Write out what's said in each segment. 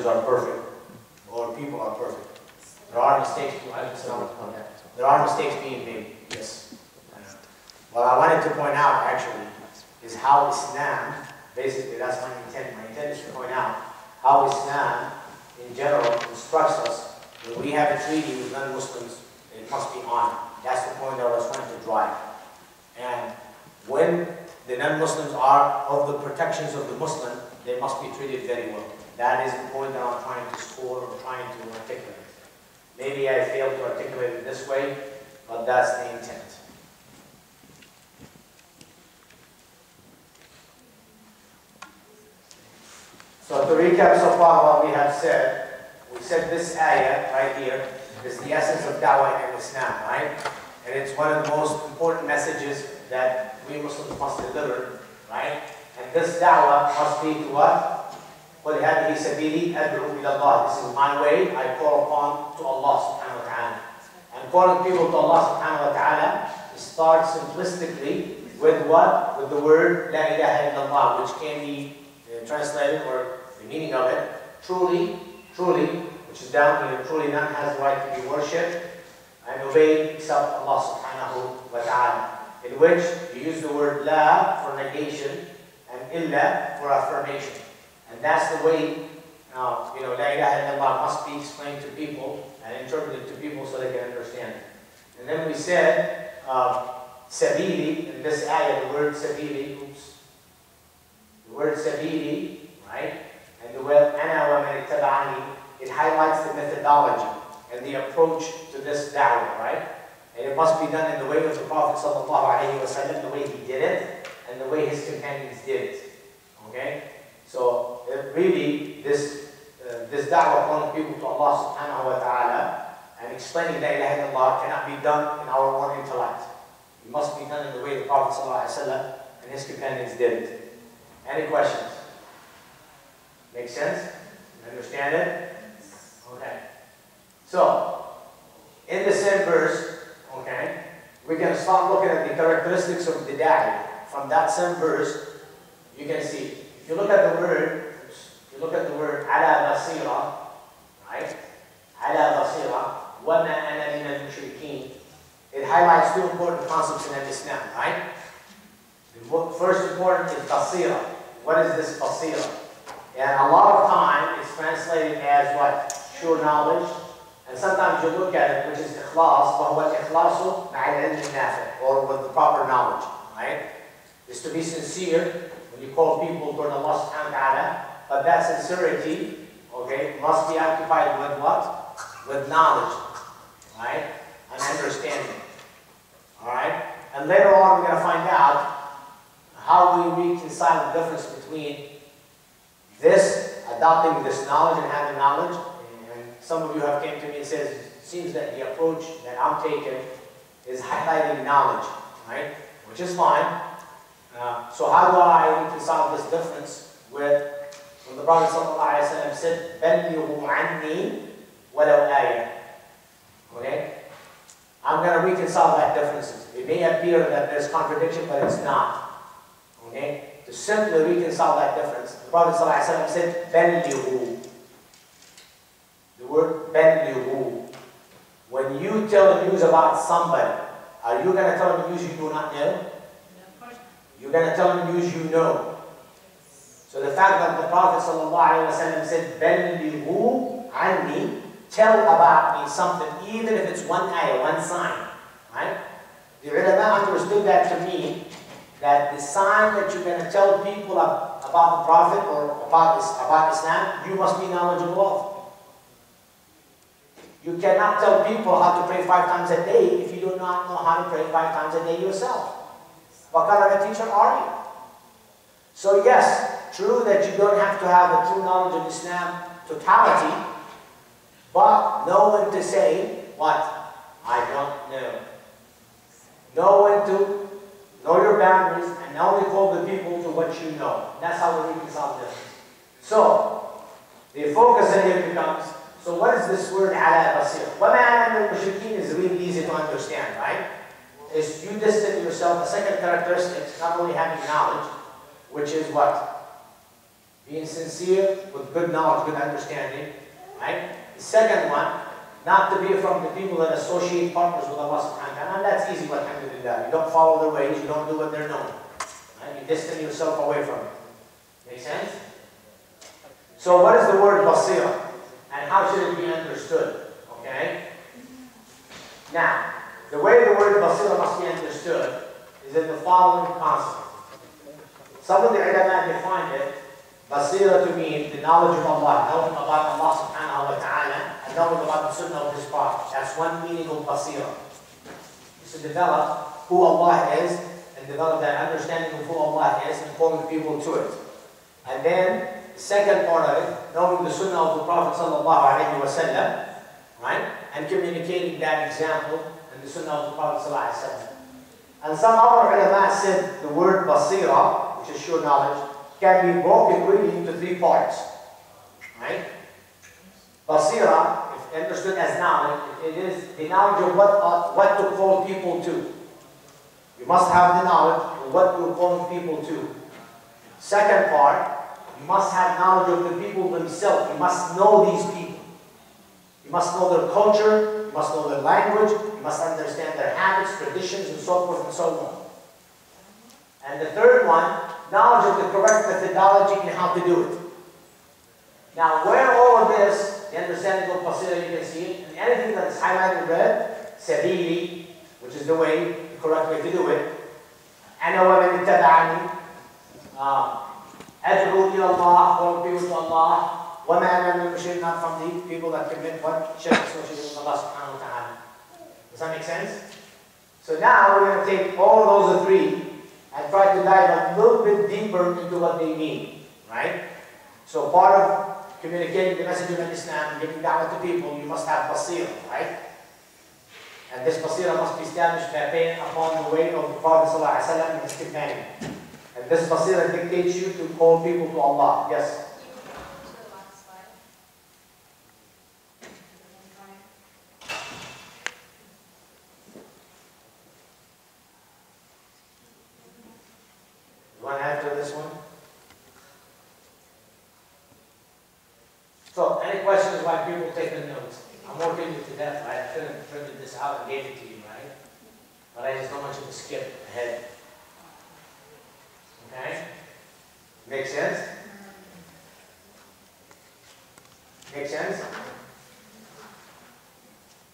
are perfect or people are perfect. There are mistakes. There are mistakes being made. Yes. What I wanted to point out actually is how Islam, basically that's my intent. My intent is to point out how Islam in general instructs us when we have a treaty with non-Muslims, it must be honored. That's the point that I was trying to drive. And when the non-Muslims are of the protections of the Muslim, they must be treated very well. That is the point that I'm trying to score or trying to articulate. Maybe I failed to articulate it this way, but that's the intent. So to recap so far what we have said, we said this ayah right here is the essence of da'wah in Islam, right? And it's one of the most important messages that we Muslims must deliver, right? And this da'wah must be to what? قُلْ هَذِهِ سَبِيلِي أَدْعُو إِلَى اللَّهِ. This is my way, I call upon to Allah subhanahu wa ta'ala. And calling people to Allah subhanahu wa ta'ala starts simplistically with what? With the word La ilaha illallah, which can be translated, or the meaning of it, truly, which is down here, truly none has the right to be worshipped and obeyed except Allah subhanahu wa ta'ala. In which you use the word la for negation and illa for affirmation. And that's the way, la ilaha illallah must be explained to people and interpreted to people so they can understand it. And then we said, sabili, in this ayah, the word sabili, right? And the word ana wa man ittaba'ani, it highlights the methodology and the approach to this da'wah, right? And it must be done in the way of the Prophet sallallahu alaihi wasallam, the way he did it, and the way his companions did it. Okay? So really, this da'wah calling people to Allah subhanahu wa ta'ala and explaining la ilaha illallah cannot be done in our own intellect. It must be done in the way the Prophet sallallahu alaihi wasallam and his companions did it. Any questions? Make sense? Understand it? Okay. So, in the same verse, okay, we can start looking at the characteristics of the da'i. From that same verse, you can see. If you look at the word, ala basira, right? Ala basira, wa ma ana min al-mushrikeen. It highlights two important concepts in Islam, right? The first important is basira. What is this basira? And a lot of time it's translated as what? Sure knowledge. And sometimes you look at it, which is ikhlas, وَهُوَ الْإِخْلَاصُ مَعَ الْعِلْمِ النَّافِعِ, or with the proper knowledge, right? Is to be sincere when you call people toward Allah subhanahu wa ta'ala, but that sincerity, okay, must be occupied with what? With knowledge, right? And understanding, all right? And later on we're going to find out how we reconcile the difference between this, adopting this knowledge and having knowledge. And some of you have came to me and says, it seems that the approach that I'm taking is highlighting knowledge, right? Which is fine. So how do I reconcile this difference with when the Prophet ﷺ said, بَلِّغُوا عَنِّي وَلَوْ آيَةً. Okay? I'm going to reconcile that differences. It may appear that there's contradiction, but it's not. Okay? To simply reconcile that difference, the Prophet ﷺ said, بَلِّغُوا. The word بَلِّغُوا. When you tell the news about somebody, are you going to tell them news you do not know? You're going to tell them news you know. So the fact that the Prophet ﷺ said, بَلِّغُوا عَنِّي, tell about me something, even if it's one ayah, one sign, right? The ulama understood that to mean that the sign that you're going to tell people about the Prophet or about Islam, you must be knowledgeable of. You cannot tell people how to pray 5 times a day if you do not know how to pray 5 times a day yourself. What kind of a teacher are you? So yes, true that you don't have to have a true knowledge of Islam totality, but know when to say what? I don't know. Know when to know your boundaries and only call the people to what you know. That's how we reconcile this. So, the focus here becomes, so what is this word ala basir? وَمَا أَنَا مِنَ الْمُشْرِكِينَ is really easy to understand, right? Is you distance yourself. The second characteristic is not only having knowledge, which is what? being sincere with good knowledge, good understanding, right? The second one, not to be from the people that associate partners with Allah subhanahu wa ta'ala. And that's easy, alhamdulillah. You don't follow their ways, you don't do what they're doing. Right? You distance yourself away from it. Make sense? So what is the word basira? And how should it be understood? Okay? Now, the way the word basira must be understood is in the following concept. Some of the ulama define it, basira to mean the knowledge of Allah, knowing about Allah subhanahu wa ta'ala, and knowing about the sunnah of His Prophet. That's one meaning of basira. Is to develop who Allah is, and develop that understanding of who Allah is, and calling people to it. And then, the second part of it, knowing the sunnah of the Prophet sallallahu alayhi wa sallam, right? And communicating that example and the sunnah of the Prophet sallallahu alayhi wa sallam. And some other ulama said the word basira, which is sure knowledge, can be broken really into three parts. Right? Basira, if understood as knowledge, it is the knowledge of what to call people to. You must have the knowledge of what you're calling people to. Second part, you must have knowledge of the people themselves. You must know these people. You must know their culture, you must know their language, you must understand their habits, traditions, and so forth and so on. And the third one, knowledge of the correct methodology and how to do it. Now, where all of this, the understanding of basira, you can see it, and anything that is highlighted red, sabili, which is the way, the correct way to do it, ana wa man ittaba'ani, ad'u ila Allah, call people to Allah, wa ma ana min al-mushrikin, not from the people that commit what shirk associated with Allah subhanahu wa ta'ala. Does that make sense? So now we're going to take all of those three and try to dive a little bit deeper into what they mean, right? So part of communicating the message of Islam and giving da'wah to people, you must have basira, right? And this basira must be established by paying upon the way of the Prophet ﷺ and his companion. And this basira dictates you to call people to Allah. Yes? One after this one. So, any questions why people take the notes? I'm working you to death, right? I could have printed this out and gave it to you, right? But I just don't want you to skip ahead. Okay? Make sense? Make sense?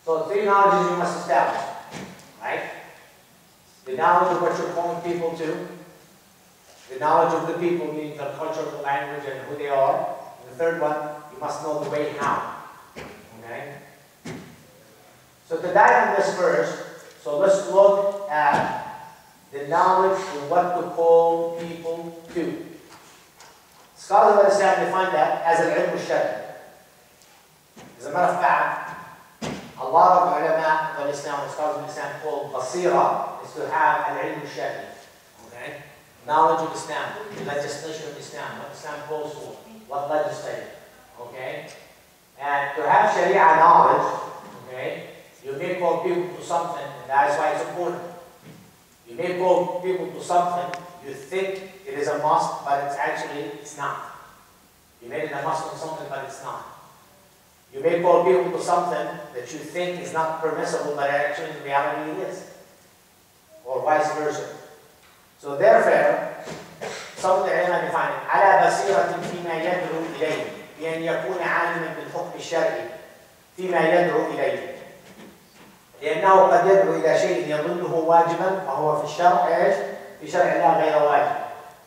So, three knowledges you must establish, right? The knowledge of what you're calling people to. The knowledge of the people, meaning the culture, the language, and who they are. And the third one, you must know the way how. Okay? So to dive in this first, so let's look at the knowledge of what to call people to. Scholars of Islam define that as al-ilm al-shari. As a matter of fact, a lot of ulama of Islam, scholars of Islam, call basira is to have al-ilm al-shari. Okay? Knowledge of Islam, the legislation of Islam, what Islam calls for, what legislated, okay? And to have Sharia knowledge, okay, you may call people to something, and that's why it's important. You may call people to something, you think it is a must, but it's not. You made it a must on something, but it's not. You may call people to something that you think is not permissible, but actually in reality it is. Or vice versa. So therefore, some of the ulama define it على بصيرة فيما يدعو إليه بأن يكون عالما بالحكم الشرعي فيما يدعو إليه لأنه قد يدعو إلى شيء يظنه واجبا فهو في الشرع إيش؟ في شرع الله غير واجب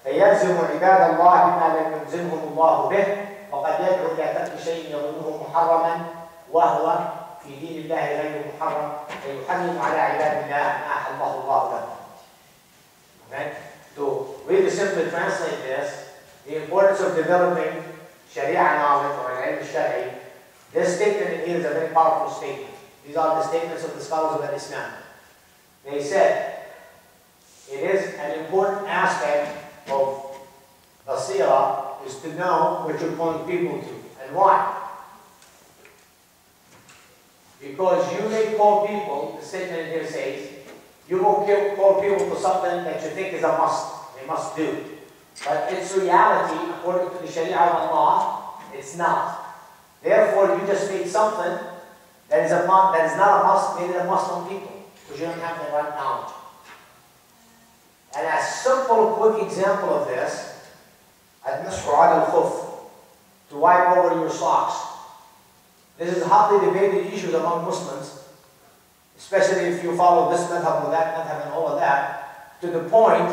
فيلزم عباد الله بما لم يلزمهم الله به وقد يدعو إلى ترك شيء يظنه محرما وهو في دين الله غير محرم فيحرم على عباد الله ما أحله الله له. Okay? To really simply translate this, the importance of developing Sharia knowledge or ilm al-shari, this statement here is a very powerful statement. These are the statements of the scholars of Islam. They said, it is an important aspect of basira is to know what you're calling people to. And why? Because you may call people, the statement here says, you will call people to something that you think is a must, they must do. But its reality, according to the Sharia of Allah, it's not. Therefore, you just made something that is not a Muslim, made it a Muslim people, because you don't have the right knowledge. And a simple, quick example of this, al-mashu ala al-khuf, to wipe over your socks. This is a hotly debated issue among Muslims, especially if you follow this madhab or that madhab and all of that, to the point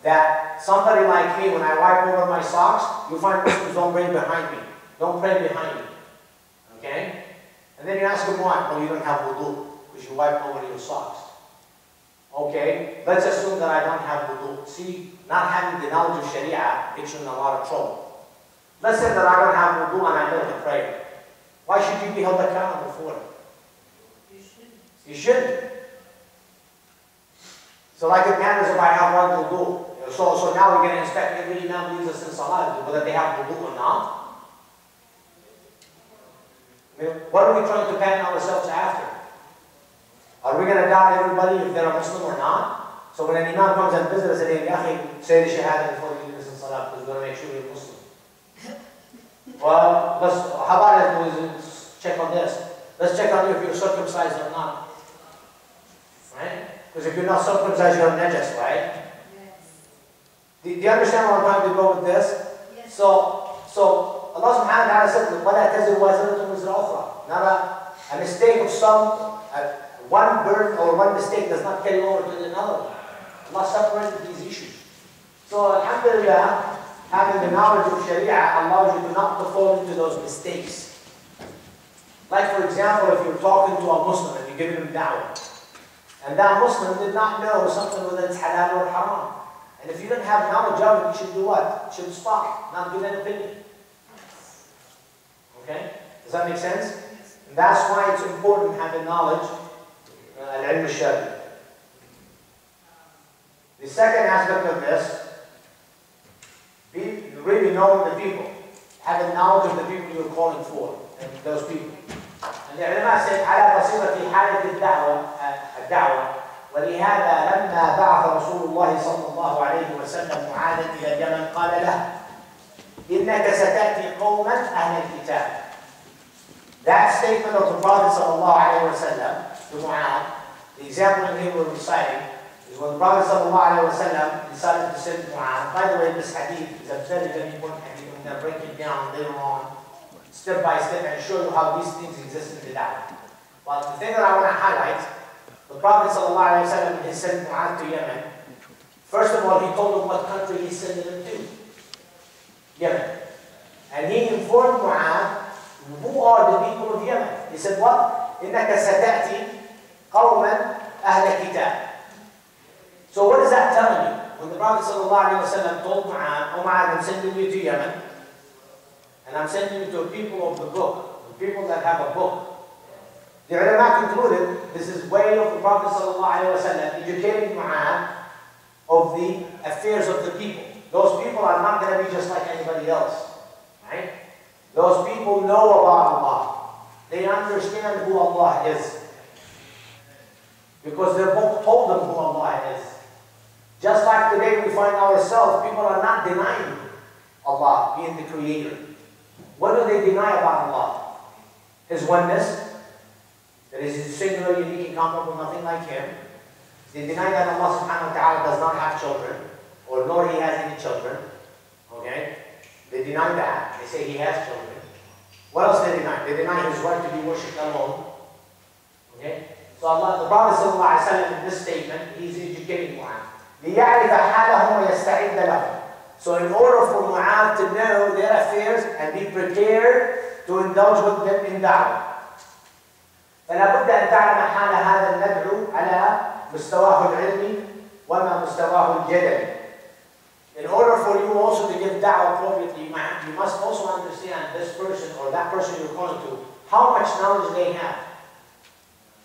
that somebody like me, when I wipe over my socks, you find Muslims don't pray behind me. Don't pray behind me. Okay? And then you ask them why? Well, you don't have wudu, because you wipe over your socks. Okay? Let's assume that I don't have wudu. See, not having the knowledge of Sharia gets you in a lot of trouble. Let's say that I don't have wudu and I know to pray. Why should you be held accountable for it? You shouldn't. You shouldn't. So like it matters if I have right wudu. So now we're going to inspect every imam leads us in salah, whether they have wudu or not. I mean, what are we trying to pattern ourselves after? Are we going to doubt everybody if they're a Muslim or not? So when an imam comes and visits us and says, "Ya say the shahada before you lead us in salah, because we're going to make sure you're Muslim." Well, how about let's check on this. Let's check on you if you're circumcised or not. Right? Because if you're not circumcised, you're najas, right? Do you understand where I'm trying to go with this? Yes. So Allah subhanahu wa ta'ala said, وَلَا تَزِرُ وَازِرَةٌ وِزْرَ أُخْرَى. Not a mistake of one burden or one mistake does not carry over to another one. Allah separated these issues. So alhamdulillah, having the knowledge of Sharia allows you to not to fall into those mistakes. Like for example, if you're talking to a Muslim and you're giving him da'wah, and that Muslim did not know something whether it's halal or haram. And if you don't have knowledge of it, you should do what? You should stop, not give an opinion. Okay? Does that make sense? And that's why it's important having knowledge, al-ilm al-shari. The second aspect of this, be really knowing the people, having knowledge of the people you're calling for, and those people. And the ulama said, على بصيرة حالة الدعوة ولهذا لما بعث رسول الله صلى الله عليه وسلم معاذا إلى اليمن قال له إنك ستأتي قوما أهل الكتاب. That statement of the Prophet صلى الله عليه وسلم to Mu'adh, the example in here we're reciting, is when the Prophet صلى الله عليه وسلم decided to send Mu'adh. By the way, this hadith is a very, very important hadith. I'm going to break it down later on, step by step, and show you how these things exist in the Dawah. But the thing that I want to highlight, the Prophet ﷺ, he sent Mu'adh to Yemen. First of all, he told him what country he sent him to. Yemen. And he informed Mu'adh, who are the people of Yemen? He said, what? إِنَّكَ سَتَأْتِي قَوْمًا أَهْلَ كِتَابٍ. So what is that telling you? When the Prophet ﷺ told Mu'adh, "Oh Mu'adh, I'm sending you to Yemen, and I'm sending you to a people of the book, the people that have a book." The ulama concluded this is way of the Prophet ﷺ educating Mu'adh of the affairs of the people. Those people are not going to be just like anybody else. Right? Those people know about Allah. They understand who Allah is. Because their book told them who Allah is. Just like today we find ourselves, people are not denying Allah being the creator. What do they deny about Allah? His oneness. That is singular, unique, incomparable, nothing like Him. They deny that Allah subhanahu wa ta'ala does not have children, or nor He has any children. Okay? They deny that. They say He has children. What else they deny? They deny His right to be worshipped alone. Okay? So Allah, the Prophet sallallahu alaihi wasallam in this statement, He's educating Mu'adh. لِيَعْرِفَ حَالَهُمْ وَيَسْتَعِدَّ لَهُمْ. So in order for Mu'adh to know their affairs and be prepared to indulge with them in da'wah. فلا بد أن تعلم حال هذا المدعو على مستواه العلمي وما مستواه الجدلي. In order for you also to give da'wah appropriately, you must also understand this person or that person you're calling to, how much knowledge they have.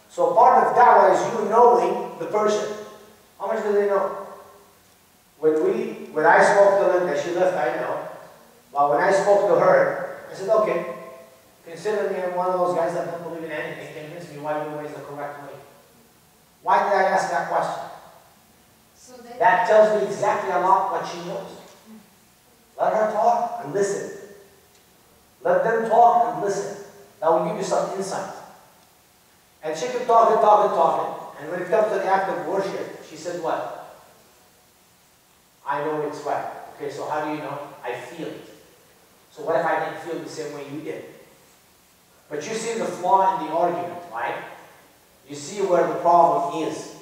So part of da'wah is you knowing the person. How much do they know? When I spoke to Linda, she left, I know. But when I spoke to her, I said, okay, consider me one of those guys that don't believe in anything. Convince me why your way is the correct way. Why did I ask that question? So that tells me exactly a lot what she knows. Let her talk and listen. Let them talk and listen. That will give you some insight. And she kept talking, talking, talking. And when it comes to the act of worship, she said what? I know it's right. Okay, so how do you know? I feel it. So what if I didn't feel the same way you did? But you see the flaw in the argument, right? You see where the problem is.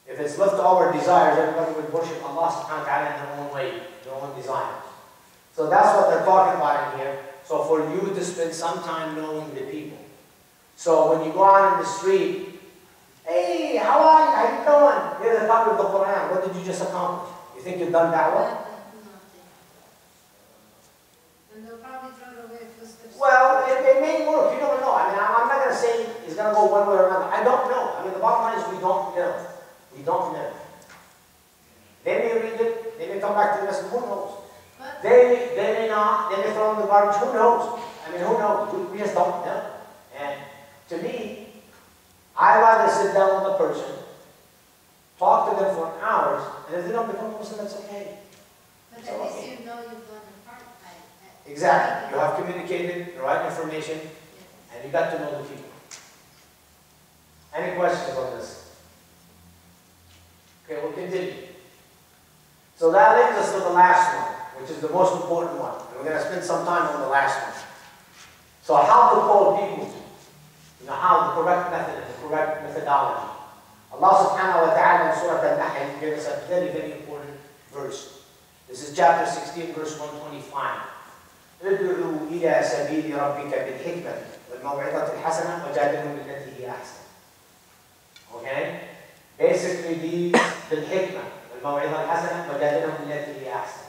If it's left to our desires, everybody would worship Allah subhanahu wa ta'ala in their own way, their own desires. So that's what they're talking about in here. So for you to spend some time knowing the people. So when you go out in the street, hey, how are you? How you doing? Here's a copy of the Quran. What did you just accomplish? You think you've done da'wah? Well, it may work. You don't know. I mean, I'm not going to say it's going to go one way or another. I don't know. I mean, the bottom line is we don't know. We don't know. They may read it. They may come back to the message. Who knows? They may not. They may throw in the garbage. Who knows? I mean, who knows? We just don't know. And to me, I'd rather sit down with a person, talk to them for hours, and if they don't become Muslim, that's okay. But at least you know you've done your part. Exactly. You have communicated the right information, and you got to know the people. Any questions on this? Okay, we'll continue. So that leads us to the last one, which is the most important one. And we're going to spend some time on the last one. So how to call people, how the correct method, the correct methodology. Allah subhanahu wa ta'ala in Surah Al-Nahl gives us a very, very important verse. This is chapter 16, verse 125. ادعوا إلى سبيل ربك بالحكمة والموعظة الحسنة وجادلهم بالتي هي أحسن. Okay? Basically, these بالحكمة والموعظة الحسنة وجادلهم بالتي هي أحسن.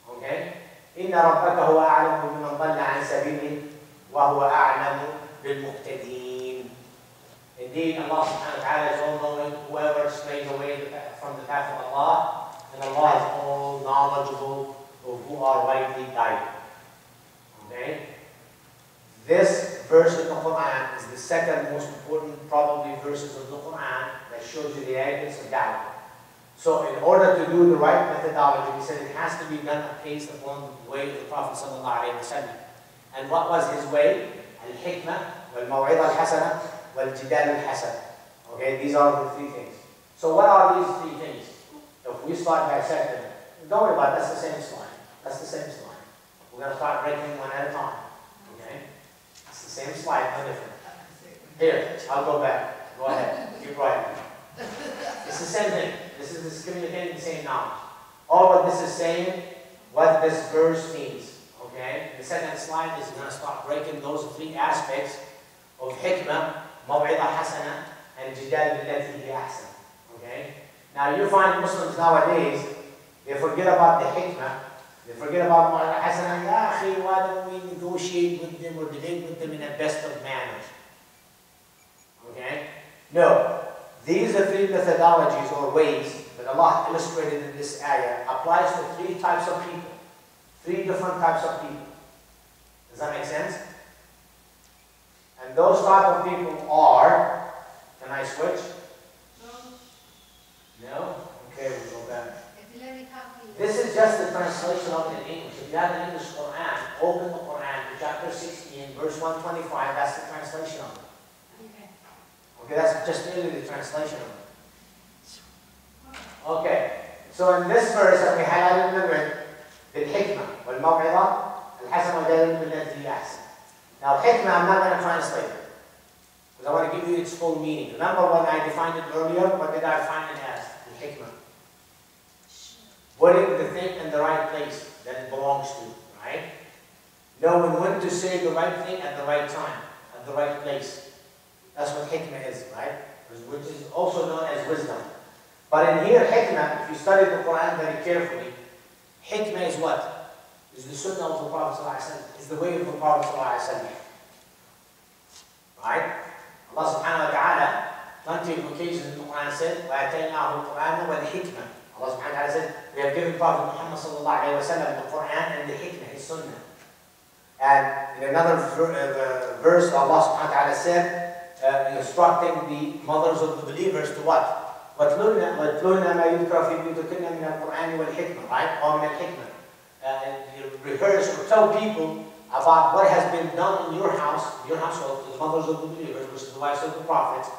Okay? إن ربك هو أعلم بمن ضل عن سبيله وهو أعلم بالمهتدين. Indeed, Allah subhanahu wa ta'ala is all knowing whoever strays away from the path of Allah, and Allah is all knowledgeable of who are rightly guided. Okay? This verse in the Quran is the second most important, probably, verses of the Quran that shows you the evidence of da'wah. So in order to do the right methodology, we said it has to be done based upon the way of the Prophet ﷺ. And what was his way? Al-hikmah, wal-maw'idah al-hasana, wal-jidal al-hasan. Okay, these are the three things. So what are these three things? If we start dissecting them, don't worry about it, that's the same slide. That's the same slide. We're going to start breaking one at a time. Okay? It's the same slide, no different. Here, I'll go back. Go ahead. Keep writing. It's the same thing. This is communicating the same knowledge. All what this is saying, what this verse means. Okay? The second slide is going to start breaking those three aspects of hikmah, maw'idah hasana, and jidal billati hi ahsan. Okay? Now you find Muslims nowadays, they forget about the hikmah. They forget about Maw'idah Hasana. Ya akhi, why don't we negotiate with them or debate with them in the best of manners? Okay? No. These are three methodologies or ways that Allah illustrated in this ayah applies to three types of people. Three different types of people. Does that make sense? And those type of people are, can I switch? No? Okay, we'll go back. This is just the translation of it in English. If you have an English Quran, open the Quran to chapter 16, verse 125. That's the translation of it. Okay, that's just merely the translation of it. Okay, so in this verse that we highlighted in the red, the hikmah, wal-maw'idah, al-hasan wal-jadal billati hi ahsan. Now, hikmah, I'm not going to translate it, because I want to give you its full meaning. Remember when I defined it earlier? What did I define it as? The hikmah. Putting the thing in the right place that it belongs to, right? Knowing when to say the right thing at the right time, at the right place. That's what hikmah is, right? Which is also known as wisdom. But in here, hikmah, if you study the Quran very carefully, hikmah is what? Is the sunnah of the Prophet ﷺ. Is the way of the Prophet ﷺ. Right? Allah subhanahu wa ta'ala, plenty of occasions in the Quran said, وَأَتَيْنَاهُ الْقُرْآنَ وَالْحِكْمَةِ. Allah subhanahu wa ta'ala said, we have given Prophet Muhammad sallallahu alayhi wa sallam the Quran and the hikmah, his sunnah. And in another verse, Allah subhanahu wa ta'ala said, instructing the mothers of the believers to what? وَاتْلُونَ مَا يُذْكَرَ فِي بُيُوتِكُنَّ مِنَ الْقُرْآنِ وَالْحِكْمَةِ. Right? Or مِنَ الْحِكْمَةِ. and you rehearse or tell people about what has been done in your household, to the mothers of the believers, which is the wives of the prophets.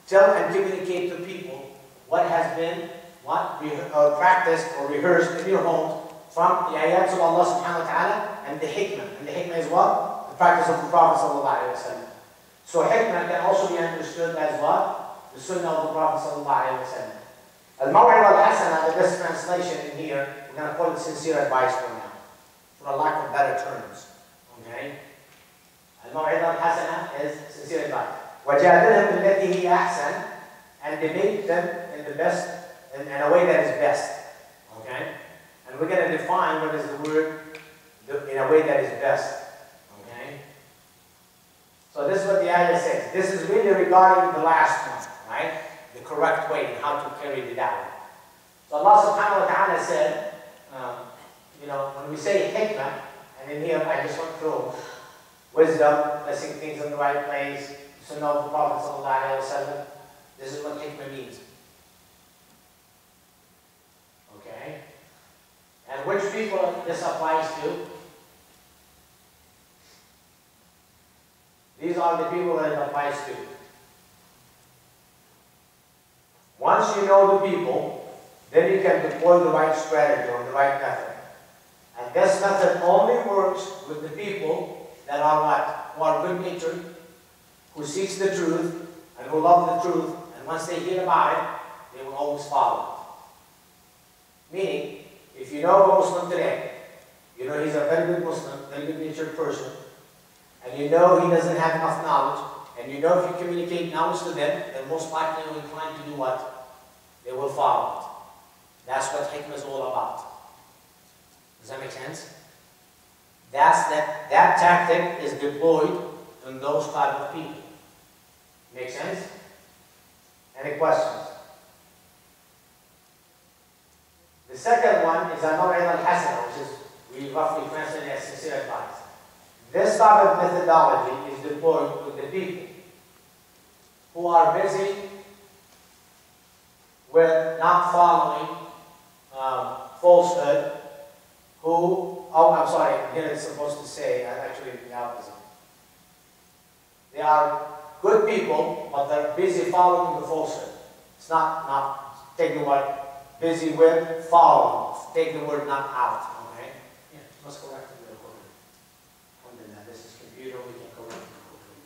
Tell and communicate to people what has been practiced or rehearsed in your homes from the ayats of Allah subhanahu wa ta'ala and the hikmah. And the hikmah is what? The practice of the Prophet sallallahu alayhi wa sallam. So hikmah can also be understood as what? The sunnah of the Prophet sallallahu alayhi wa sallam. Al-Maw'id al-Hasana, the best translation in here, we're going to call it sincere advice for now, for a lack of better terms. Okay? Al-Maw'id al-Hasana is sincere advice. وَجَادِلْهُمْ بِالَّتِي هِيَ أَحْسَنُ, and debate them in the best, in a way that is best. Okay? And we're going to define what is the word in a way that is best. Okay? So this is what the ayah says. This is really regarding the last one, right? The correct way and how to carry the da'wah. So Allah subhanahu wa ta'ala said, when we say hikmah, and in here I just went through wisdom, placing things in the right place, sunnah of the Prophet sallallahu alayhi wa sallam. This is what hikmah means. Okay? And which people this applies to? These are the people that it applies to. Once you know the people, then you can deploy the right strategy or the right method. And this method only works with the people that are what? Who are good-natured, who seeks the truth, and who love the truth, and once they hear about it, they will always follow it. Meaning, if you know a Muslim today, you know he's a very good Muslim, very good-natured person, and you know he doesn't have enough knowledge, and you know if you communicate knowledge to them, then most likely they're inclined to do what? They will follow it. That's what hikmah is all about. Does that make sense? That tactic is deployed in those type of people. Make sense? Any questions? The second one is al-Maw'id al-Hasana, which is, we roughly translate as sincere advice. This type of methodology is deployed with the people who are busy with not following falsehood, here it's supposed to say, actually the opposite. They are good people, but they're busy following the falsehood. It's not take the word busy with, following. Take the word not out, okay? Yeah, must correct it real quick. This is computer, we can correct it real quick.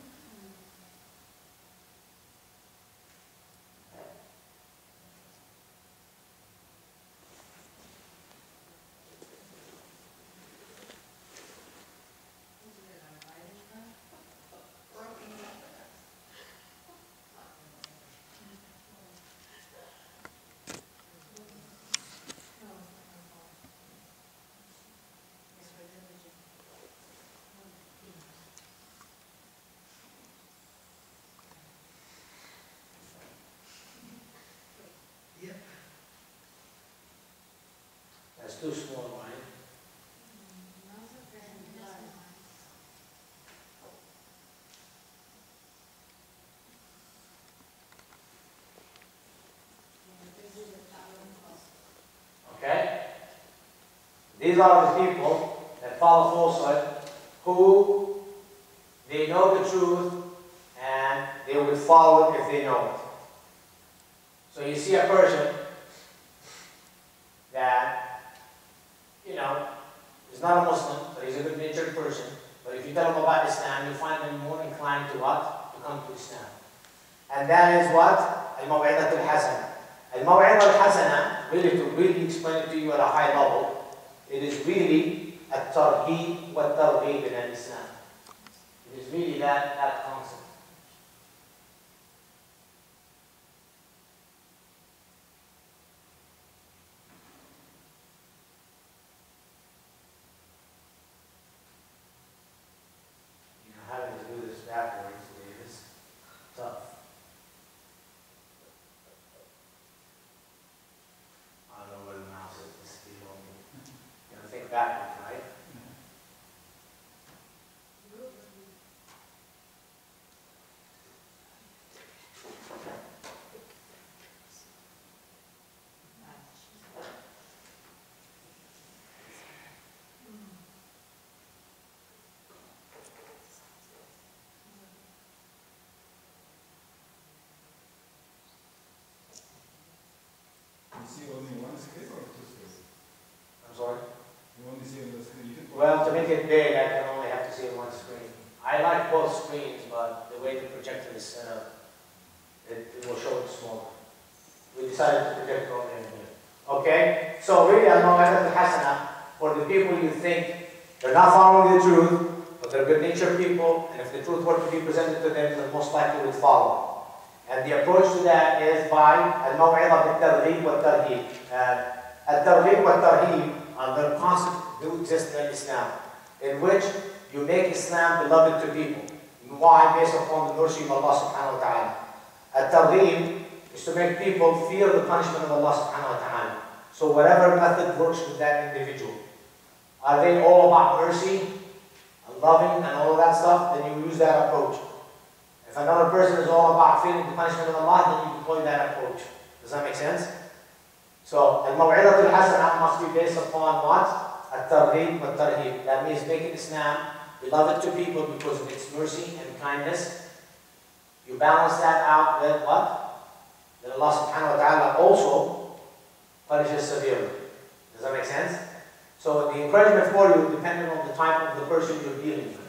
That's too small, right? Okay? These are the people that follow falsehood, who they know the truth and they will follow it if they know it. So you see a person that, is not a Muslim, but he's a good-natured person. But if you tell him about Islam, you find him more inclined to what? To come to Islam. And that is what? Al-Maw'idat al-Hasana. Al-Maw'id al-Hasana, to really explain it to you at a high level, it is really at-tarheeb wa at-targheeb in Islam. It is really that concept. Having to do this backwards is tough. I don't know where the mouse is. This is you gotta think backwards, right? screen or two screens? I'm sorry? You only see on the screen. You can Well, to make it big, I can only have to see it on one screen. I like both screens, but the way the projector is set up, it will show it smaller. We decided to project it only in here. Okay? So really, al-maw'idat al-hasana, for the people you think they're not following the truth, but they're good-natured people, and if the truth were to be presented to them, then most likely would follow. And the approach to that is by al-maw'idat bil-targhib wa-tarhib. Al-targhib wa-tarhib are the concepts that do exist in Islam, in which you make Islam beloved to people. Why? Based upon the mercy of Allah subhanahu wa ta'ala. Al-targhib is to make people fear the punishment of Allah subhanahu wa ta'ala. So whatever method works with that individual. Are they all about mercy, and loving, and all of that stuff? Then you use that approach. If another person is all about feeling the punishment of Allah, then you deploy that approach. Does that make sense? So, al-maw'idat al-hasana must be based upon what? Al-targhib wa tarhib. That means making Islam beloved to people because of its mercy and kindness. You balance that out with what? That Allah subhanahu wa ta'ala also punishes severely. Does that make sense? So the encouragement for you, depending on the type of the person you're dealing with,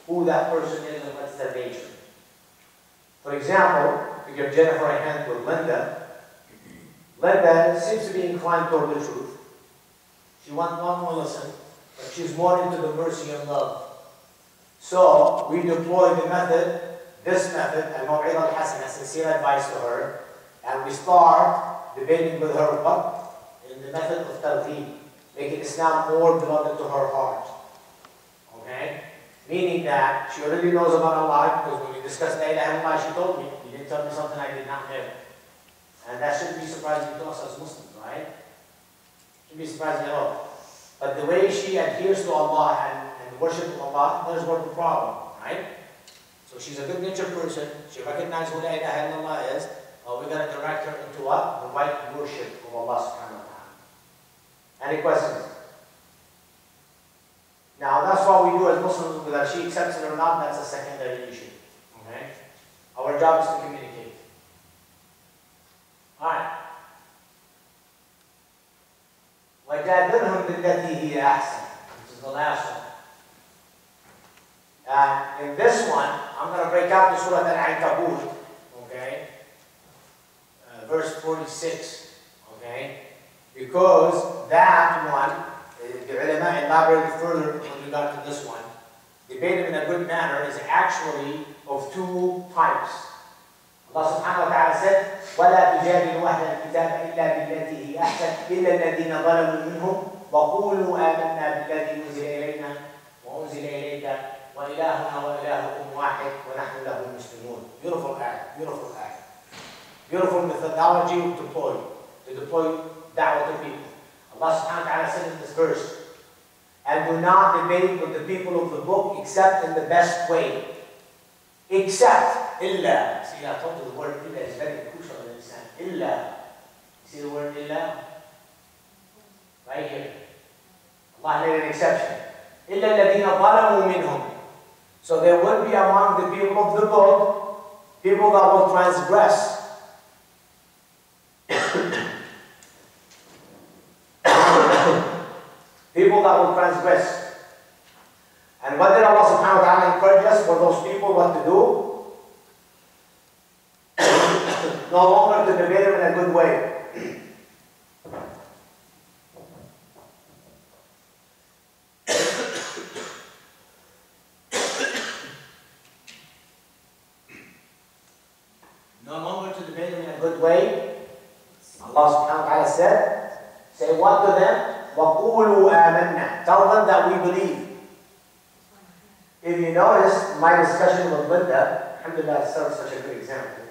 who that person is and what's their nature. For example, to give Jennifer a hand with Linda, Linda seems to be inclined toward the truth. She wants to listen, but she's more into the mercy and love. So we deploy the method, this method, al-maw'idat al-hasana, sincere advice to her, and we start debating with her what? In the method of targhib, making Islam more beloved to her heart. Okay? Meaning that she already knows about Allah, because when we discussed La ilaha illallah, she told me, you didn't tell me something I did not know. And that shouldn't be surprising to us as Muslims, right? Shouldn't be surprising at all. But the way she adheres to Allah and worship of Allah, there's where the problem, right? So she's a good-natured person. She recognizes who La ilaha illallah is. We're going to direct her into what? The right worship of Allah subhanahu wa ta'ala. Any questions? Now, that's what we do as Muslims, whether she accepts it or not, that's a secondary issue. Okay? Our job is to communicate. Alright. وَجَادِلْهُمْ بِالَّتِي هِيَ أَحْسَنُ, which is the last one. In this one, I'm going to break out the Surah Al-Ankabut, okay? Verse 46, okay? Because that one, the ulama elaborated further with regard to this one. Debated in a good manner is actually of two types. Allah subhanahu wa ta'ala said, وَلَا تُجَادِلُوا أَهْلَ الْكِتَابَ إِلَّا بِالَّتِي هِيَ أَحْسَنُ إِلَّا الَّذِينَ ظَلَمُوا مِنْهُمْ وَقُولُوا آمَنَّا بِالَّذِي أُنزِلَ إِلَيْنَا وَأُنزِلَ إِلَيْكَ وَإِلَٰهُنَا وَإِلَٰهُكُمْ وَاحِدٌ وَنَحْنُ لَهُ مُسْلِمُونَ. Beautiful ayah, beautiful ayah. Beautiful methodology to deploy da'wah to people. Allah subhanahu wa ta'ala said in this verse, and do not debate with the people of the book except in the best way. Except, illa. See, I told you the word illa is very crucial in Islam. Illa. See the word illa? Right here. Allah made an exception. Illa alladhina zalamu minhum. So there would be among the people of the book, people that will transgress. People that will transgress. And what did Allah subhanahu wa ta'ala encourage us for those people what to do? No longer to debate them in a good way. No longer to debate them in a good way. Allah subhanahu wa ta'ala said, say what to them? وَقُولُوا آمَنَّا. Tell them that we believe. If you notice my discussion with Linda, alhamdulillah, it serves such a good example.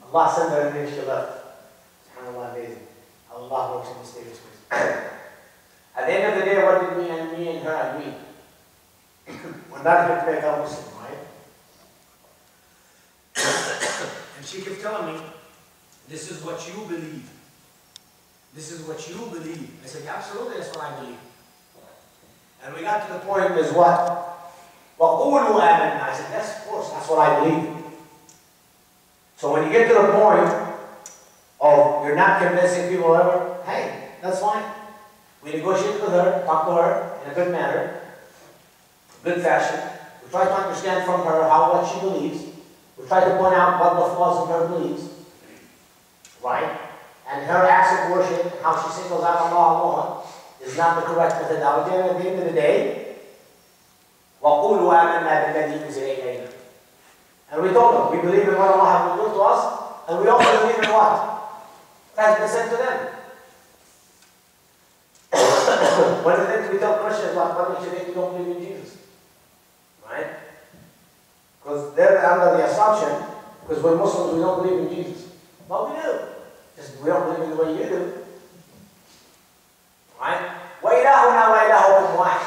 Allah sent her and then she left. SubhanAllah, amazing. Allah works in mysterious ways. At the end of the day, what did me and her agree? We're not here to make a Muslim, right? And she kept telling me, this is what you believe. This is what you believe. I said, absolutely, that's what I believe. And we got to the point is what? وَقُولُوا آمَنَّا. I said, yes, of course, that's what I believe. So when you get to the point of you're not convincing people ever, hey, that's fine. We negotiate with her, talk to her in a good manner, good fashion. We try to understand from her what she believes. We try to point out what the flaws in her beliefs, right? And her acts of worship, how she singles out Allah is not the correct methodology. And at the end of the day, وَقُولُوا آمَنَّا بِالَّذِي أُنزِلَ إِلَيْنَا. And we told them, we believe in what Allah has revealed to us, and we also believe in what has been sent to them. One of the things we tell Christians, what makes you think we don't believe in Jesus? Right? Because they're under the assumption, because we're Muslims, we don't believe in Jesus. But we do. Just we don't believe in the way you do. Right? وَإِلَهُنَا وَإِلَهُكُمْ وَاحِدٌ.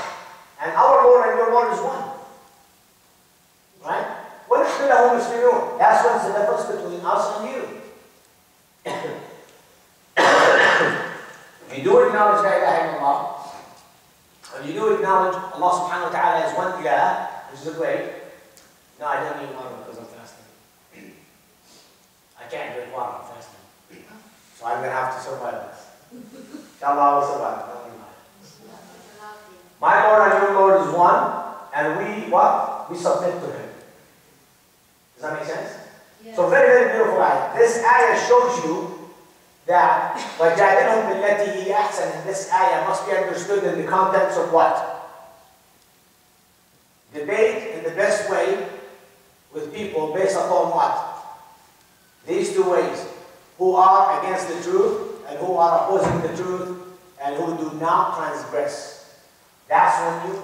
And our Lord and your Lord is one. Right? وَنَحْنُ لَهُ مُسْلِمُونَ. That's what's the difference between us and you. If you do acknowledge La ilaha illallah, and you do acknowledge Allah subhanahu wa ta'ala as one ilah, which is great. No, I don't need water because I'm fasting. I can't drink water, I'm fasting. So I'm going to have to survive this. Inshallah, I will survive. Don't worry about it. My Lord and your Lord is one, and we, what? We submit to Him. Does that make sense? Yes. So very, very beautiful ayah. This ayah shows you that وَجَادِلْهُمْ بِالَّتِي هِيَ أَحْسَنُ, and this ayah must be understood in the context of what? Debate in the best way with people based upon what? These two ways. Who are against the truth and who are opposing the truth and who do not transgress. That's when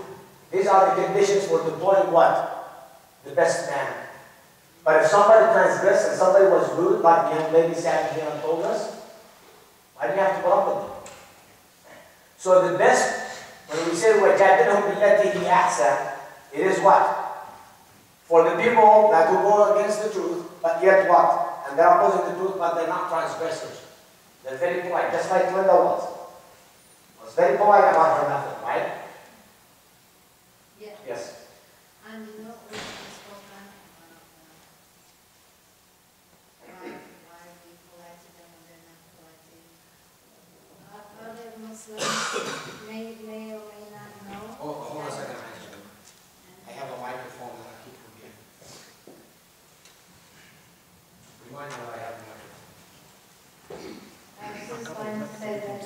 these are the conditions for deploying what? The best man. But if somebody transgressed and somebody was rude, like the young lady sat here and told us, why do you have to put up with them? So the best, when we say وَجَادِلْهُمْ بِالَّتِي هِيَ أَحْسَنُ, it is what? For the people that will go against the truth, but yet what? And they're opposing the truth, but they're not transgressors. They're very polite, just like Linda was. Was very polite about her method, right? Yeah. Yes. And you know, we spoke about why people like to them and they're not polite to you. Other Muslims may or may not know. Hold on a second. I have a microphone that I keep forgetting. Remind me that I have a microphone. I was just going to say that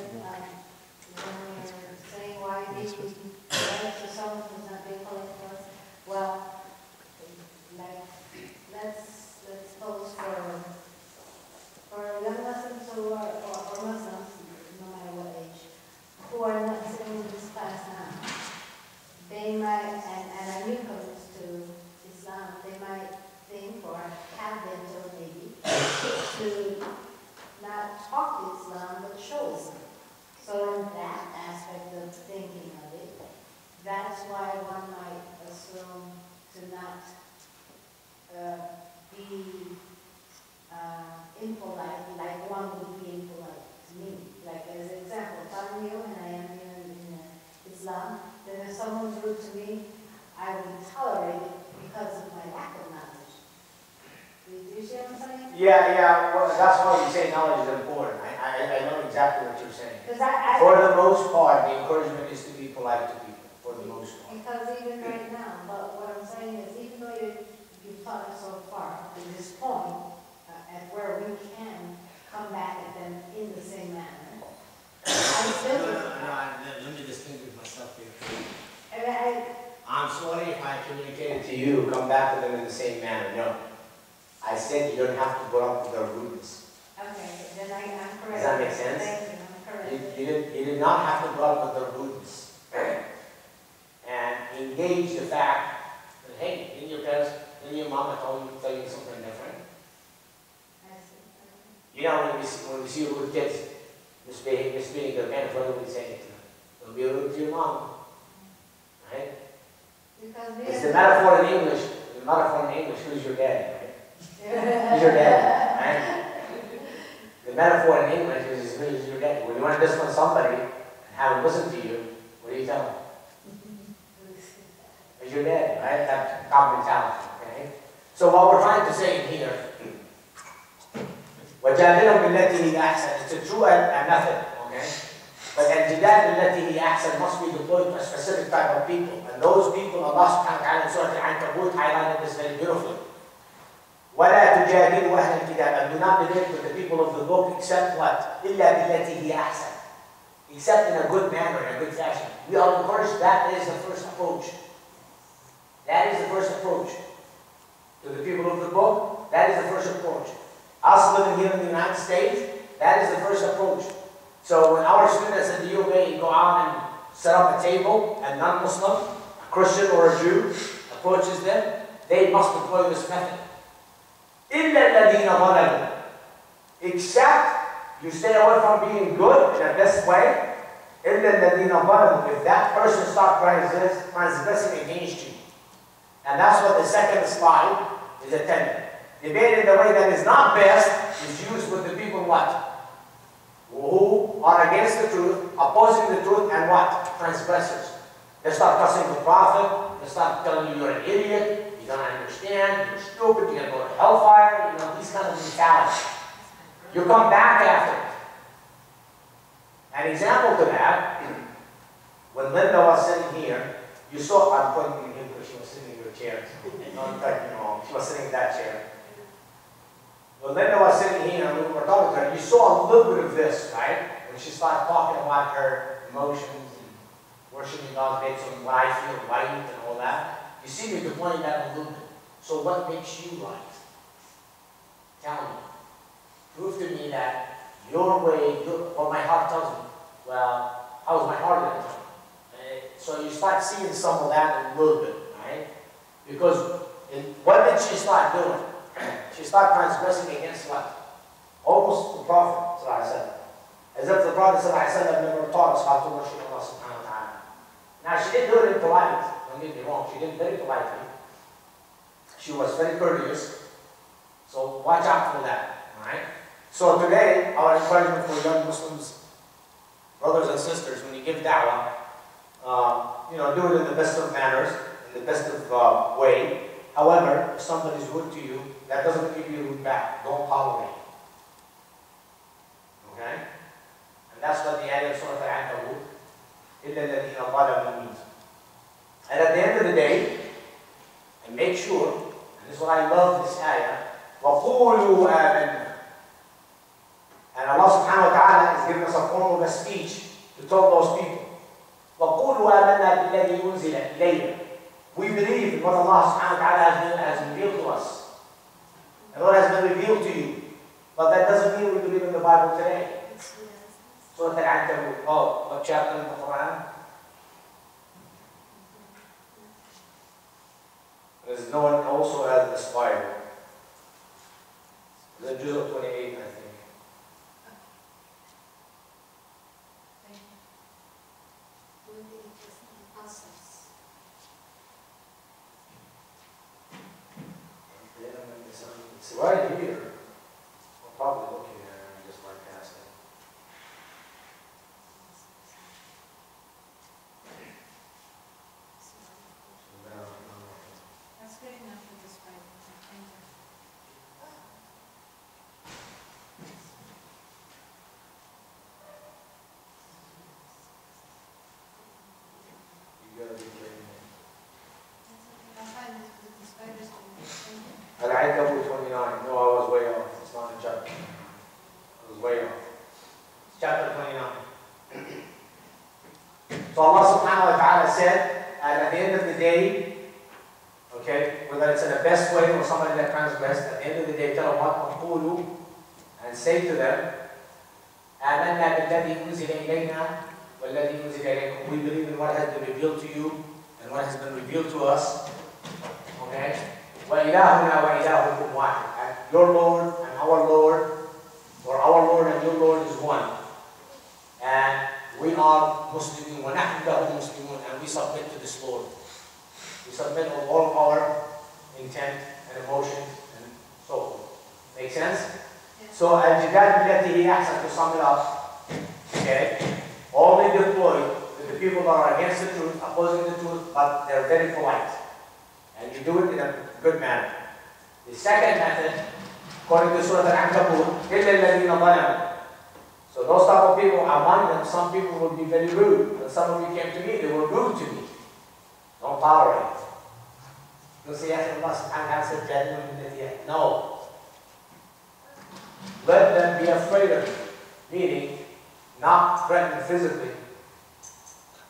when we're saying why people like to someone who's not being polite to us, well, like let's pose for young Muslims who are or Muslims, no matter what age, who are not sitting in this class now. They might, and are newcomers to Islam, they might think or have been told maybe to not talk Islam but show Islam. So in that aspect of thinking of it, that's why one might assume to not be impolite, like one would be impolite to me. Like as an example, if I'm new and I am new in Islam, then if someone's rude to me, I would tolerate it because of my lack of knowledge. Do you see what I'm saying? Yeah, well, that's why we say knowledge is important. I know exactly what you're saying. For the most part, the encouragement is to be polite to people, for the most part. Because even right now, but what I'm saying is, even though you've taught us so far to this point, at where we can come back at them in the same manner, I still. Let me distinguish myself here. And I'm sorry if I communicated to you, come back to them in the same manner. No. I said you don't have to put up with their rudeness. okay, then I'm correct. Does that make sense? Thank you, I'm correct. You did not have to put up with their rudeness. And engage the fact that, hey, didn't your parents, didn't your mama tell you something different? I see. You know, when we see rude kids misbehaving their parents, what do we say to them? Don't be rude to your mom. Right? Because It's the metaphor in English. The metaphor in English, who's your daddy, right? Who's your daddy, right? The metaphor in English is who's your daddy. When you want to discipline somebody and have them listen to you, what do you tell them? Who's your daddy, right? That's common mentality, okay? So what we're trying to say in here, وَجَادِلْهُمْ بِالَّتِي هِيَ أَحْسَنُ, it's a true method, okay? But al-jidal allati hiya ahsan must be deployed to a specific type of people. And those people, Allah subhanahu wa ta'ala in Surah Al-Ankabut highlighted this very beautifully. وَلَا تُجَادِلُوا أَهْلَ الْكِتَابِ. And do not debate with the people of the book except what? إِلَّا بِالَّتِي هِيَ أَحْسَنُ. Except in a good manner, in a good fashion. We are encouraged, that is the first approach. That is the first approach. To the people of the book, that is the first approach. Us living here in the United States, that is the first approach. So when our students at the UAE go out and set up a table, a non-Muslim, a Christian or a Jew approaches them, they must deploy this method. إِلَّا الَّذِينَ ظَلَمُوا. Except you stay away from being good in the best way. إِلَّا الَّذِينَ ظَلَمُوا. If that person starts transgressing against you. And that's what the second slide is attending. Debate in the way that is not best is used with the people what? Who are against the truth, opposing the truth, and what? Transgressors. They start cussing the Prophet, they start telling you you're an idiot, you don't understand, you're stupid, you're going to go to hellfire, you know, these kind of mentalities. You come back after it. An example to that, when Linda was sitting here, you saw, I'm pointing in here because she was sitting in your chair. She was sitting in that chair. When Linda was sitting here and we were talking to her, you saw a little bit of this, right? When she started talking about her emotions and worshiping God based on what I feel right and all that. You see me deploying that a little bit. So what makes you right? Tell me. Prove to me that your way, what my heart tells me. Well, how was my heart at the time? So you start seeing some of that a little bit, right? Because what did she start doing? She started transgressing against what? Almost the Prophet ﷺ. As if the Prophet ﷺ never taught us how to worship Allah subhanahu wa ta'ala. Now she didn't do it in polite, don't get me wrong, she did it very politely. She was very courteous. So watch out for that, alright? So today, our encouragement for young Muslims, brothers and sisters, when you give da'wah, do it in the best of manners, in the best of way. However, if somebody's rude to you, that doesn't give you rude back. Don't tolerate. Okay? And that's what the ayah of Surah Al-Ankabut, إِلَّا الَّذِينَ ظَلَمُوا means. And at the end of the day, and make sure, and this is what I love this ayah, وَقُولُوا آمَنَّا. And Allah subhanahu wa ta'ala is giving us a form of a speech to tell those people. وَقُولُوا آمَنَّا بِالَّذِي أُنزِلَ إِلَيْنَا. We believe in what Allah subhanahu wa ta'ala has revealed to us. And what has been revealed to you. But that doesn't mean we believe in the Bible today. Surah Al-Ankabut. Oh, what chapter in the Quran? There's no one also has this Bible. It's in Juz 28, I think. It's right here. I'm probably looking at it and just right past it. That's good enough for this Bible. Thank you. You gotta be kidding me. I'm fine with this Bible. Thank you. Al-Ankabut 29. No, I was way off. It's not a chapter. I was way off. It's chapter 29. So Allah subhanahu wa ta'ala said, and at the end of the day, okay, whether it's in the best way or somebody that transgressed, at the end of the day, tell them what وَقُولُوا, and say to them, آمَنَّا بِالَّذِي أُنزِلَ إِلَيْنَا وَالَّذِي أُنزِلَ إِلَيْكُمْ. We believe in what has been revealed to you and what has been revealed to us. Okay? وَإِلَهُنَا وَإِلَهُكُمْ وَاحِدٌ. And your Lord and our Lord, or our Lord and your Lord is one. And we are Muslimun, وَنَحْنُ لَهُ مُسْلِمُونَ, and we submit to this Lord. We submit on all of our intent and emotions and so forth. Make sense? Yes. So, al-jidal billati hiya ahsan, to sum it up, okay, only deployed with the people that are against the truth, opposing the truth, but they're very polite. And you do it in a good manner. The second method, according to Surah Al-Ankabut, إِلَّا الَّذِينَ ظَلَمُوا. So those type of people, among them, some people will be very rude. And some of you came to me, they were rude to me. Don't tolerate it. You'll say, yes, Allah subhanahu wa ta'ala said, genuine. No. Let them be afraid of you. Meaning, not threatened physically.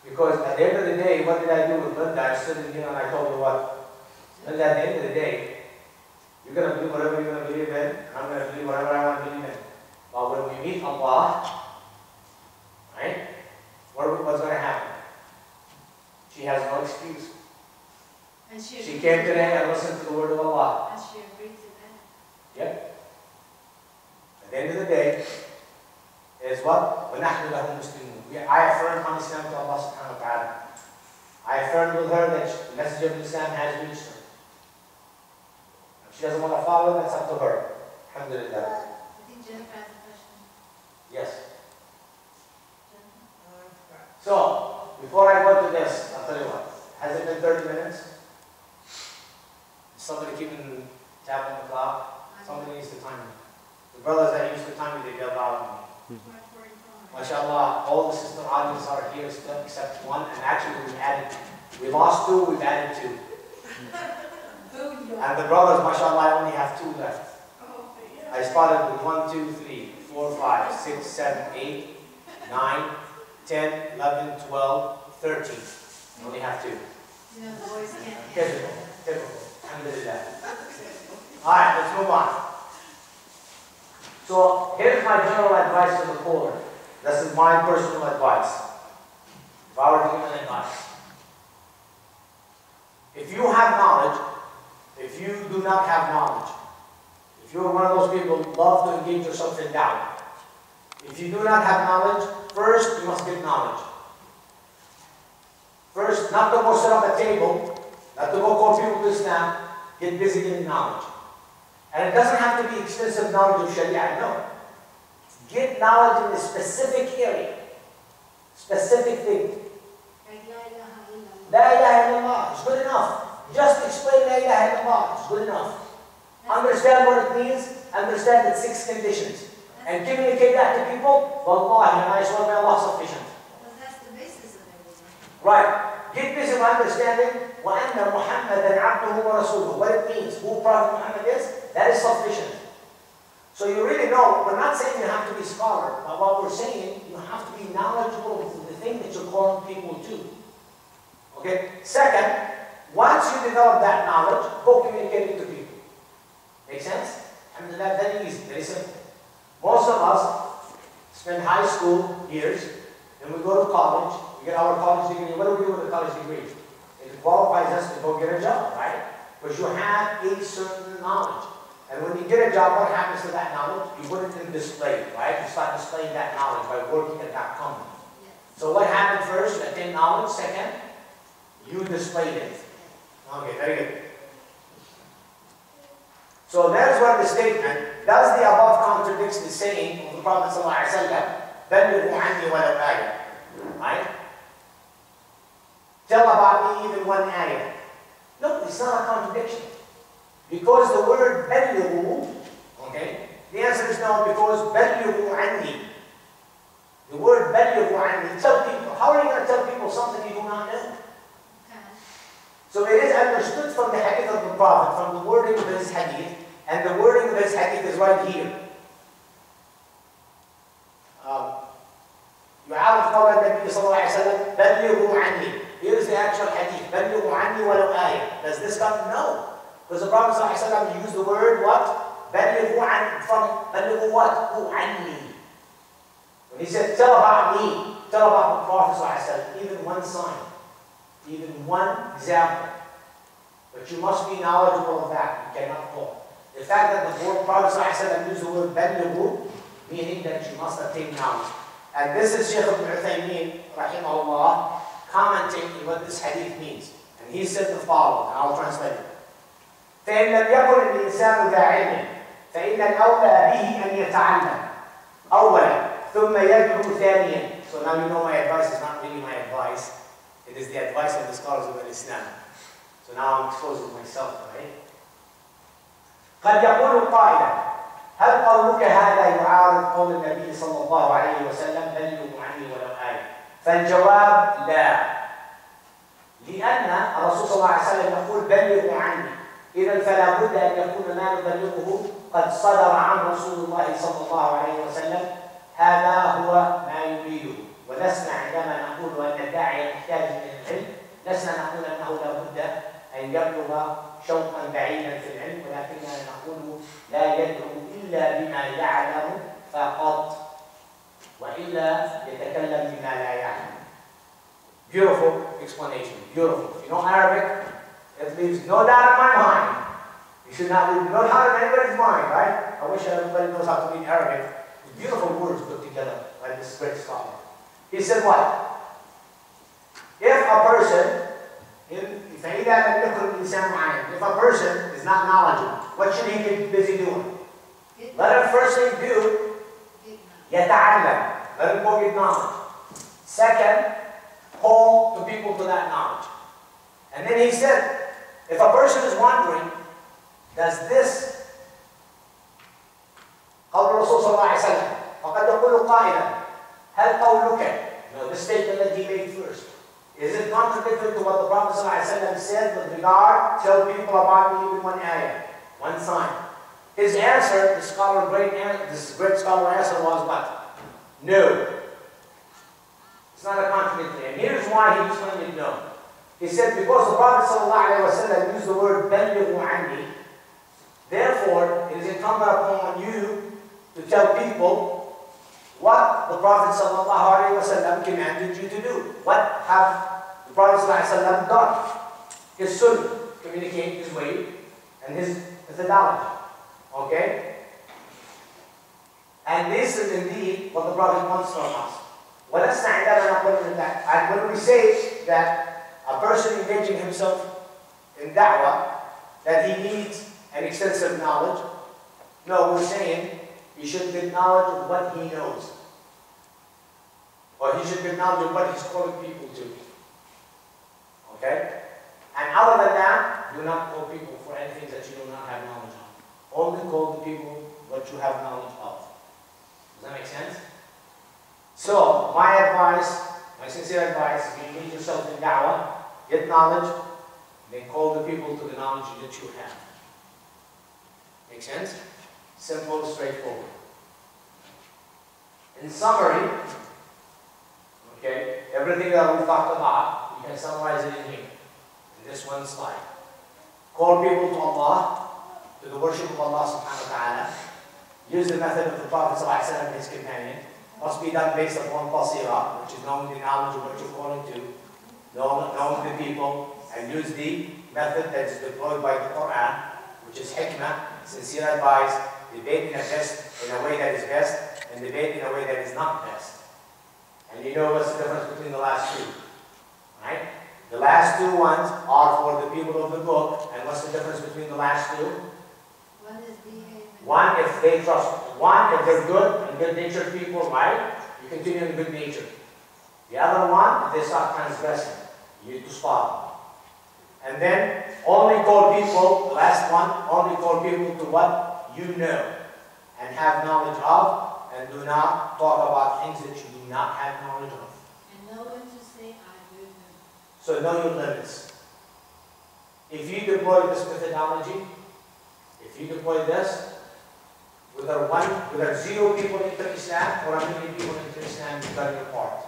Because at the end of the day, what did I do with Linda? I stood in here and I told her what? Linda, at the end of the day, you're going to believe whatever you're going to believe in, and I'm going to believe whatever I want to believe in. But when we meet Allah, right, what's going to happen? She has no excuse. And she came today and listened to the word of Allah. And she agreed to that. Yep. At the end of the day, is what? وَنَحْنُ لَهُ مُسْلِمُونَ. I affirm on Islam to Allah subhanahu wa ta'ala. I affirmed with her that the message of Islam has reached her. If she doesn't want to follow, that's up to her. Alhamdulillah. I think Jennifer has a question. Yes. Jennifer? So, before I go to this, I'll tell you what. Has it been 30 minutes? Is somebody keeping tab on the clock? Somebody needs to time me. The brothers that used to time me, they bailed out on me. MashaAllah, all the sister audience are here still except one, and actually we lost two, we've added two. And the brothers, MashaAllah, I only have two left. I started with 1, 2, 3, 4, 5, 6, 7, 8, 9, 10, 11, 12, 13. I only have two. You know, the boys can't. Typical. Alhamdulillah. Alright, let's move on. So, here's my general advice to the caller. This is my personal advice. If I were to give an advice. If you have knowledge, if you do not have knowledge, if you're one of those people who love to engage yourself in doubt, if you do not have knowledge, first you must get knowledge. First, not to go sit up at a table, not to go call people to Islam, get busy getting knowledge. And it doesn't have to be extensive knowledge of Sharia, no. Get knowledge in a specific area, specific thing. La ilaha illallah is good enough. Just explain La ilaha illallah is good enough. Understand what it means, understand its 6 conditions. And communicate that to people, wallahi, and I swear by Allah, sufficient. Well, that's the basis of everything. Right. Get busy with understanding وَأَنَّ مُحَمَّدًا عَبْدُهُ وَرَسُولُهُ. What it means, who Prophet Muhammad is, that is sufficient. So you really know, we're not saying you have to be a scholar, but what we're saying, you have to be knowledgeable of the thing that you're calling people to. Okay? Second, once you develop that knowledge, go communicate it to people. Make sense? I mean, that's very easy, very simple. Most of us spend high school years, then we go to college, we get our college degree. What do we do with a college degree? It qualifies us to go get a job, right? Because you have a certain knowledge. And when you get a job, what happens to that knowledge? You put it in display, right? You start displaying that knowledge by working at that company. So what happened first? You attained knowledge. Second, you displayed it. Okay, very good. So there's where the statement, does the above contradicts the saying of the Prophet ﷺ, بَلِّغُوا عَنِّي وَلَوْ آيَةً, right? Tell about me even one ayah. No, it's not a contradiction. Because the word بَلِّغُوا, okay, the answer is no, because بَلِّغُوا عَنِّي. The word بَلِّغُوا عَنِّي, tell people. How are you going to tell people something you do not know? So it is understood from the hadith of the Prophet, from the wording of his hadith, and the wording of his hadith is right here. يعرف قول النبي صلى الله عليه وسلم بلغوا عني. Here is the actual hadith. بلغوا عني ولو آية. Does this come? No. Because the Prophet صلى الله عليه وسلم used the word what? بلغوا عن, from بلغوا what? Who عني. When he said tell about me, tell about the Prophet صلى الله عليه وسلم, even one sign. Even one example. But you must be knowledgeable of that. You cannot fall. The fact that the Prophet ﷺ used the word بَلِّغُوا, meaning that you must attain knowledge. And this is Shaykh Ibn Uthaymeen, rahimahullah, commenting on what this hadith means. And he said the following, and I'll translate it. فَإِنْ لَمْ يَكُنِ الْإِنسَانُ ذَا عِلْمٍ فَإِنَّ الْأَوْلَى بِهِ أَنْ يَتَعَلَّمْ أولا ثُمَّ يَدْعُو ثَانِيًا. So now you know my advice is not really my advice. It is the advice of the scholars of Islam. So now I'm exposing myself, right? قد يقول قائلا هل قولك هذا يعارض قول النبي صلى الله عليه وسلم بلغوا عني ولو آية؟ فالجواب لا، لأن الرسول صلى الله عليه وسلم يقول بلغوا عني، إذا فلا بد أن يكون ما نبلغه قد صدر عن رسول الله صلى الله عليه وسلم. هذا هو ما يريده، ولسنا عندما نقول أن الداعية يحتاج إلى العلم لسنا نقول أنه لا بد أن يبلغ شوطا بعيدا في العلم، ولكننا نقول لا يدعو إلا بما يعلم فقط، وإلا يتكلم بما لا يعلم. Beautiful explanation, beautiful. If you know Arabic, it leaves no doubt in my mind. You should not leave no doubt in anybody's mind, right? I wish everybody knows how to read Arabic. It's beautiful words put together by this great scholar. He said what? If a person if a person is not knowledgeable, what should he be busy doing? Let him first thing do, يتعلم. Let him go get knowledge. Second, call the people to that knowledge. And then he said, if a person is wondering, does this قول الرسول صلى الله عليه وسلم فقد يقول قائلا هل قولك, the statement that he made first, is it contradictory to what the Prophet ﷺ said with regard, tell people about me with one ayah, one sign? His answer, this great scholar answer was what? No. It's not a contradiction. And here's why he explained it no. He said because the Prophet ﷺ used the word بَلِّغُوا عَنِّي, therefore it is incumbent upon you to tell people what the Prophet ﷺ commanded you to do. What have the Prophet ﷺ done? His sunnah, communicate his way and his methodology. Okay? And this is indeed what the Prophet wants from us. And when we say that a person engaging himself in da'wah, that he needs an extensive knowledge, no, we're saying he should get knowledge of what he knows. Or he should get knowledge of what he's calling people to. Okay? And other than that, do not call people for anything that you do not have knowledge of. Only call the people what you have knowledge of. Does that make sense? So, my advice, my sincere advice, if you engage yourself in da'wah, get knowledge, then call the people to the knowledge that you have. Make sense? Simple, straightforward. In summary, okay, everything that we talked about, you can summarize it in here, in this one slide. Call people to Allah, to the worship of Allah subhanahu wa ta'ala. Use the method of the Prophet ﷺ and his companion. Must be done based upon basira, which is knowing the knowledge of what you're calling to, knowing the people, and use the method that is deployed by the Quran, which is hikmah, sincere advice, debate in a way that is best, and debate in a way that is not best. And you know what's the difference between the last two, right? The last two ones are for the people of the book, and what's the difference between the last two? One is behavior. One, if they trust. One, if they're good and good-natured people, right? You continue in good nature. The other one, if they start transgressing, you need to spot them. And then, only call people, the last one, only call people to what you know and have knowledge of, and do not talk about things that you do not have knowledge of. And know when to say, I do know. So know your limits. If you deploy this methodology, if you deploy this, whether 0 people enter Islam or 1 million people enter Islam, you've done your part.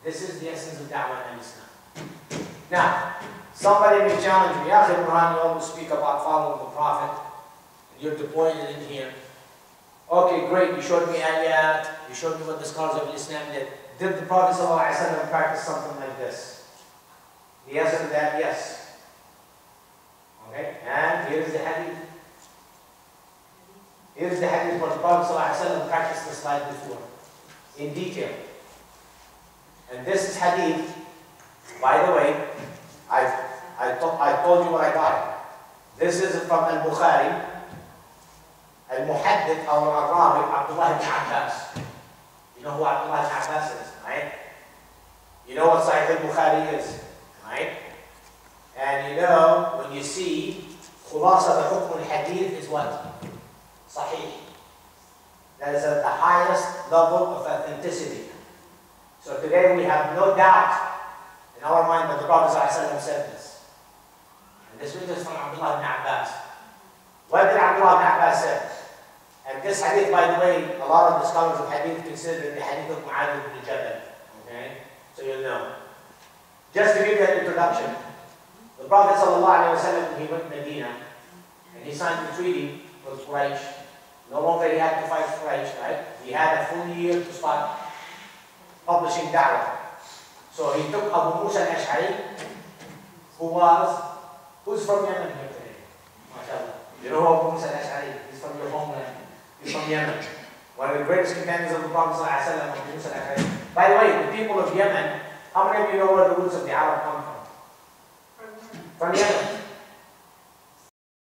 This is the essence of da'wah and Islam. Now, somebody may challenge me, Akhi Burhan, you always speak about following the Prophet, and you're deploying it in here. Okay, great, you showed me ayat, you showed me what the scholars of Islam did. Did the Prophet ﷺ practice something like this? The answer to that, yes. Okay, and here's the hadith. Here's the hadith where the Prophet ﷺ practiced this slide before, in detail. And this is hadith, by the way, I told you what I got. This is from Al-Bukhari, Al-Muhaddith al-Rawi, Abdullah ibn Abbas. You know who Abdullah ibn Abbas is, right? You know what Sahih al-Bukhari is, right? And you know, when you see Khulasa al-Hukm al-Hadith is what? that is at the highest level of authenticity. So today we have no doubt in our mind that the Prophet ﷺ said this. And this witness from Abdullah ibn Abbas. What did Abdullah ibn Abbas say? And this hadith, by the way, a lot of the scholars of hadith consider the hadith of Mu'adh ibn Jabal. Okay? So you'll know. Just to give you an introduction, the Prophet ﷺ, when he went to Medina, and he signed the treaty with Quraysh. No longer he had to fight Quraysh, right? He had a full year to start publishing da'wah. So he took Abu Musa al-Ash'ari, who's from Yemen here today? MashaAllah. You know who Abu Musa al-Ash'ari? He's from your homeland. He's from Yemen. One of the greatest companions of the Prophet ﷺ, Abu Musa al-Ash'ari. By the way, the people of Yemen, how many of you know where the roots of the Arab come from? From Yemen.